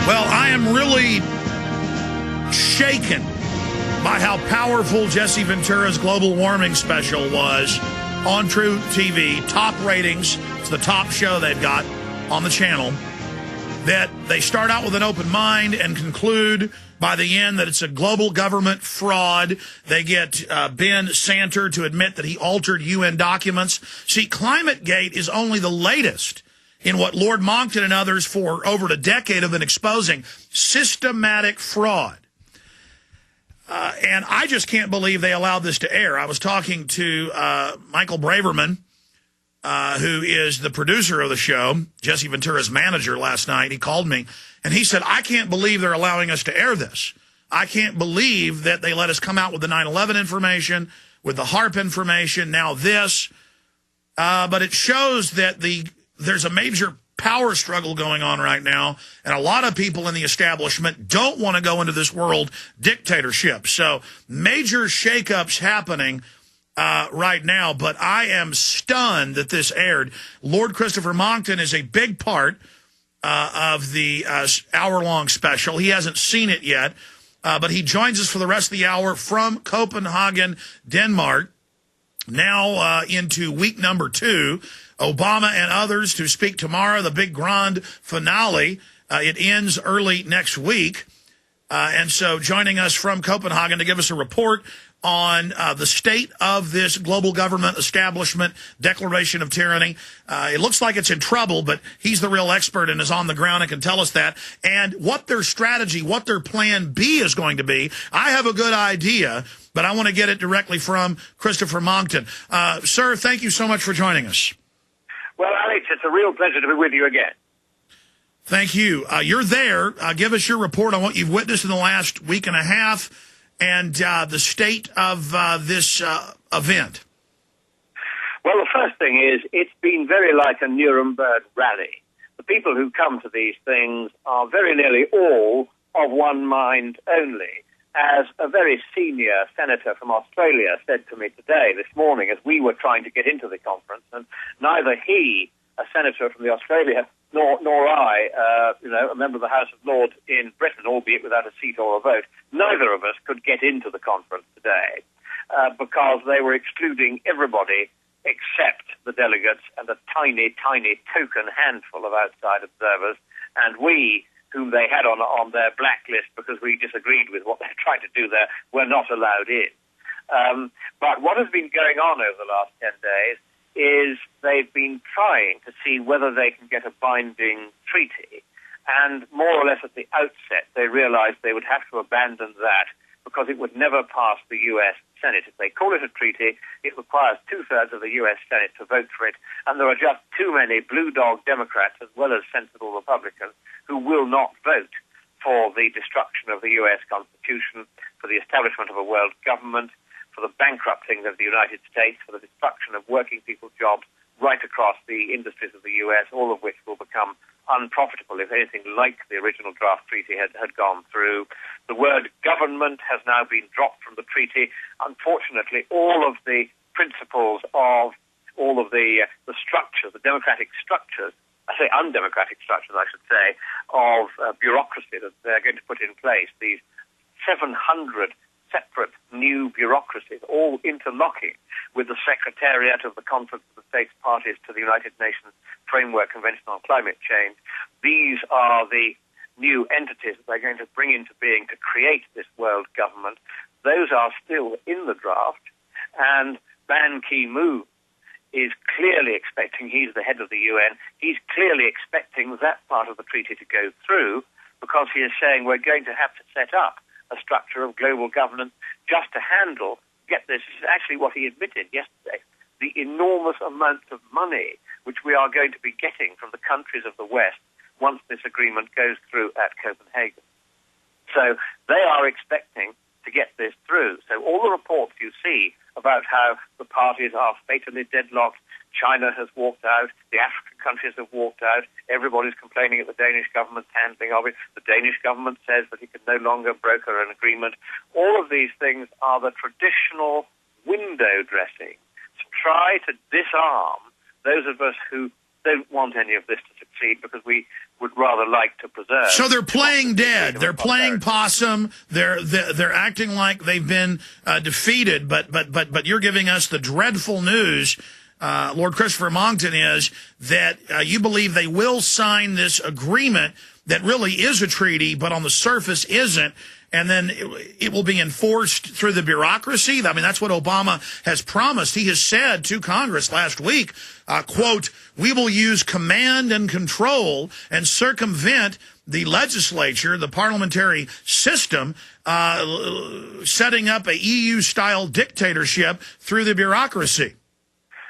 Well, I am really shaken by how powerful Jesse Ventura's global warming special was on True TV. Top ratings. It's the top show they've got on the channel. That they start out with an open mind and conclude by the end that it's a global government fraud. They get Ben Santer to admit that he altered UN documents. See, ClimateGate is only the latest in what Lord Monckton and others for over a decade have been exposing systematic fraud. And I just can't believe they allowed this to air. I was talking to Michael Braverman, who is the producer of the show, Jesse Ventura's manager, last night. He called me, and he said, I can't believe they're allowing us to air this. I can't believe that they let us come out with the 9/11 information, with the HARP information, now this. But it shows that there's a major power struggle going on right now, and a lot of people in the establishment don't want to go into this world dictatorship. So major shakeups happening right now, but I am stunned that this aired. Lord Christopher Monckton is a big part of the hour-long special. He hasn't seen it yet, but he joins us for the rest of the hour from Copenhagen, Denmark, now into week number 2. Obama and others to speak tomorrow, the big grand finale. It ends early next week. And so joining us from Copenhagen to give us a report on the state of this global government establishment declaration of tyranny. It looks like it's in trouble, but he's the real expert and is on the ground and can tell us that. And what their strategy, what their plan B is going to be. I have a good idea, but I want to get it directly from Christopher Monckton. Sir, thank you so much for joining us. Well, Alex, it's a real pleasure to be with you again. Thank you. You're there. Give us your report on what you've witnessed in the last week and a half and the state of this event. Well, the first thing is it's been very like a Nuremberg rally. The people who come to these things are very nearly all of one mind only. As a very senior senator from Australia said to me this morning, as we were trying to get into the conference, and neither he, a senator from the Australia, nor I, a member of the House of Lords in Britain, albeit without a seat or a vote, neither of us could get into the conference today because they were excluding everybody except the delegates and a tiny, tiny token handful of outside observers, and we, whom they had on their blacklist because we disagreed with what they're trying to do there, were not allowed in. But what has been going on over the last 10 days is they've been trying to see whether they can get a binding treaty. And more or less at the outset, they realized they would have to abandon that because it would never pass the U.S. Senate. If they call it a treaty, it requires 2/3 of the U.S. Senate to vote for it, and there are just too many blue dog Democrats as well as sensible Republicans who will not vote for the destruction of the U.S. Constitution, for the establishment of a world government, for the bankrupting of the United States, for the destruction of working people's jobs right across the industries of the U.S., all of which will become unprofitable if anything like the original draft treaty had gone through. The word government has now been dropped from the treaty. Unfortunately, all of the principles of all of the structures, the democratic structures, I say undemocratic structures, I should say, of bureaucracy that they're going to put in place, these 700 separate new bureaucracies, all interlocking with the Secretariat of the Conference of the States Parties to the United Nations Framework Convention on Climate Change. These are the new entities that they're going to bring into being to create this world government. Those are still in the draft, and Ban Ki-moon is clearly expecting, he's the head of the UN, he's clearly expecting that part of the treaty to go through because he is saying we're going to have to set up a structure of global governance just to handle, get this is actually what he admitted yesterday, the enormous amount of money which we are going to be getting from the countries of the West once this agreement goes through at Copenhagen. So they are expecting to get this through. So all the reports you see about how the parties are fatally deadlocked, China has walked out, the African countries have walked out, everybody's complaining at the Danish government's handling of it, the Danish government says that it can no longer broker an agreement. All of these things are the traditional window dressing to try to disarm those of us who don't want any of this to succeed because we would rather like to preserve. So they're playing dead. They're playing possum. They're acting like they've been defeated. But you're giving us the dreadful news, Lord Christopher Monckton, is that you believe they will sign this agreement that really is a treaty, but on the surface isn't. And then it will be enforced through the bureaucracy. I mean, that's what Obama has promised. He has said to Congress last week, quote, "We will use command and control and circumvent the legislature, the parliamentary system, setting up a EU-style dictatorship through the bureaucracy."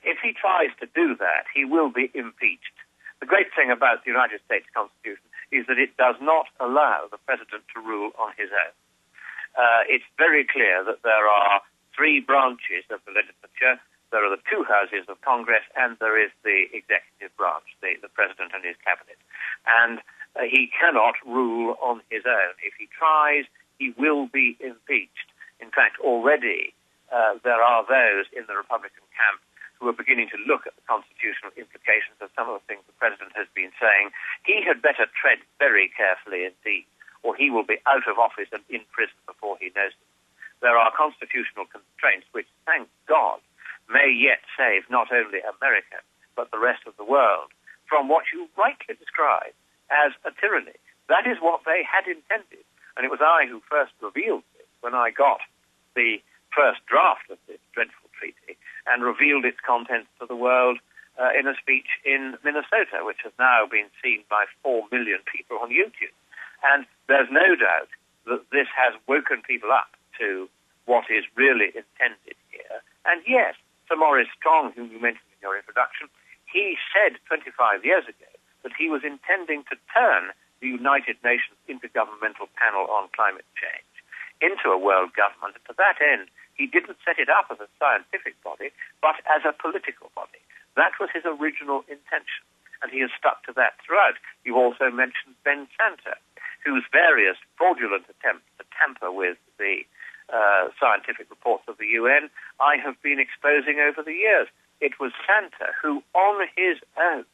If he tries to do that, he will be impeached. The great thing about the United States Constitution is that it does not allow the president to rule on his own. It's very clear that there are three branches of the legislature. There are the two houses of Congress, and there is the executive branch, the president and his cabinet. And he cannot rule on his own. If he tries, he will be impeached. In fact, already there are those in the Republican camp who are beginning to look at the constitutional implications of some of the things the president has been saying. He had better tread very carefully indeed, or he will be out of office and in prison before he knows it. There are constitutional constraints which, thank God, may yet save not only America, but the rest of the world from what you rightly describe as a tyranny. That is what they had intended. And it was I who first revealed this when I got the first draft of this dreadful treaty and revealed its contents to the world in a speech in Minnesota, which has now been seen by 4 million people on YouTube. And there's no doubt that this has woken people up to what is really intended here. And yes, Sir Maurice Strong, whom you mentioned in your introduction, he said 25 years ago that he was intending to turn the United Nations Intergovernmental Panel on Climate Change into a world government. And to that end, he didn't set it up as a scientific body, but as a political body. That was his original intention, and he has stuck to that throughout. You also mentioned Ben Santer, whose various fraudulent attempts to tamper with the scientific reports of the UN I have been exposing over the years. It was Santer who, on his own,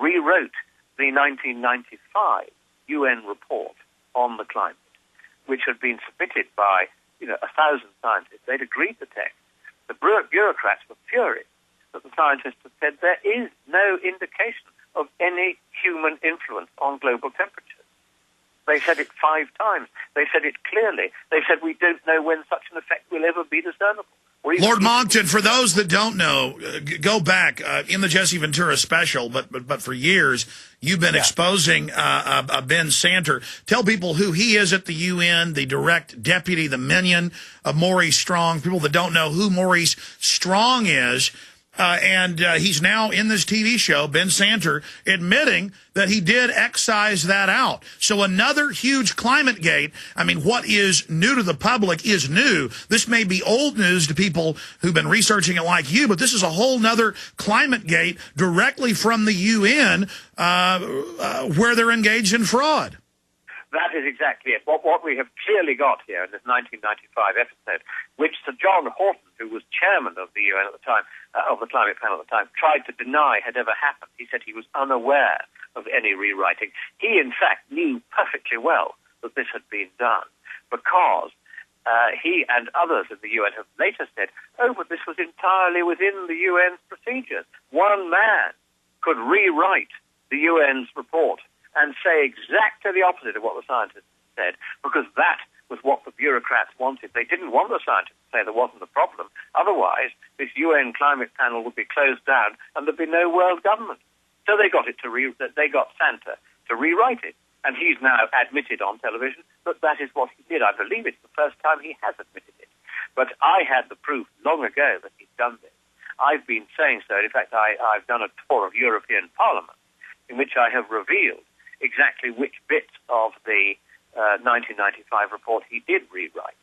rewrote the 1995 UN report on the climate, which had been submitted by 1,000 scientists. They'd agreed the text. The bureaucrats were furious that the scientists had said there is no indication of any human influence on global temperatures. They said it 5 times. They said it clearly. They said we don't know when such an effect will ever be discernible. Lord Monckton, for those that don't know, go back in the Jesse Ventura special, but for years you've been exposing Ben Santer. Tell people who he is at the UN, the direct deputy, the minion of Maurice Strong. People that don't know who Maurice Strong is. And he's now in this TV show, Ben Santer, admitting that he did excise that out. So another huge climate gate. I mean, what is new to the public is new. This may be old news to people who've been researching it like you, but this is a whole nother climate gate directly from the UN where they're engaged in fraud. That is exactly it. What we have clearly got here in this 1995 episode, which Sir John Horton, who was chairman of the UN at the time, of the climate panel at the time, tried to deny had ever happened. He said he was unaware of any rewriting. He, in fact, knew perfectly well that this had been done because he and others in the UN have later said, but this was entirely within the UN's procedures. One man could rewrite the UN's report and say exactly the opposite of what the scientists said, because that was what the bureaucrats wanted. They didn't want the scientists to say there wasn't a problem. Otherwise, this UN climate panel would be closed down and there'd be no world government. So they got Santer to rewrite it. And he's now admitted on television that is what he did. I believe it's the first time he has admitted it. But I had the proof long ago that he'd done this. I've been saying so. In fact, I've done a tour of European Parliament in which I have revealed exactly which bits of the 1995 report he did rewrite.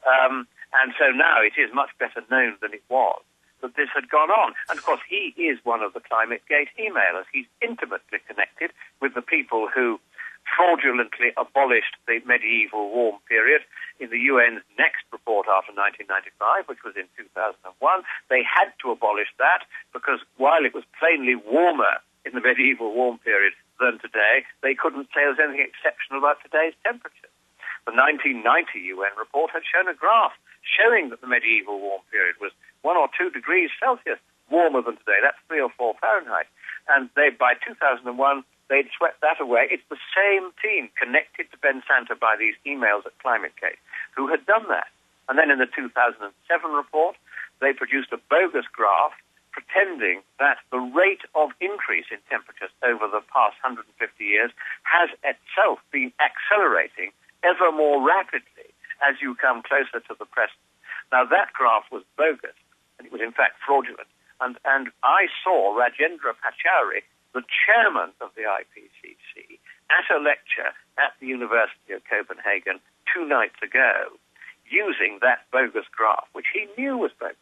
And so now it is much better known than it was that this had gone on. And of course, he is one of the Climate Gate emailers. He's intimately connected with the people who fraudulently abolished the medieval warm period in the UN's next report after 1995, which was in 2001. They had to abolish that because while it was plainly warmer in the medieval warm period than today, they couldn't say there's anything exceptional about today's temperature. The 1990 UN report had shown a graph showing that the medieval warm period was 1 or 2 degrees Celsius warmer than today. That's 3 or 4 Fahrenheit. And by 2001, they'd swept that away. It's the same team connected to Ben Santa by these emails at ClimateGate who had done that. And then in the 2007 report, they produced a bogus graph pretending that the rate of increase in temperatures over the past 150 years has itself been accelerating ever more rapidly as you come closer to the present. Now, that graph was bogus, and it was in fact fraudulent. And I saw Rajendra Pachauri, the chairman of the IPCC, at a lecture at the University of Copenhagen 2 nights ago, using that bogus graph, which he knew was bogus.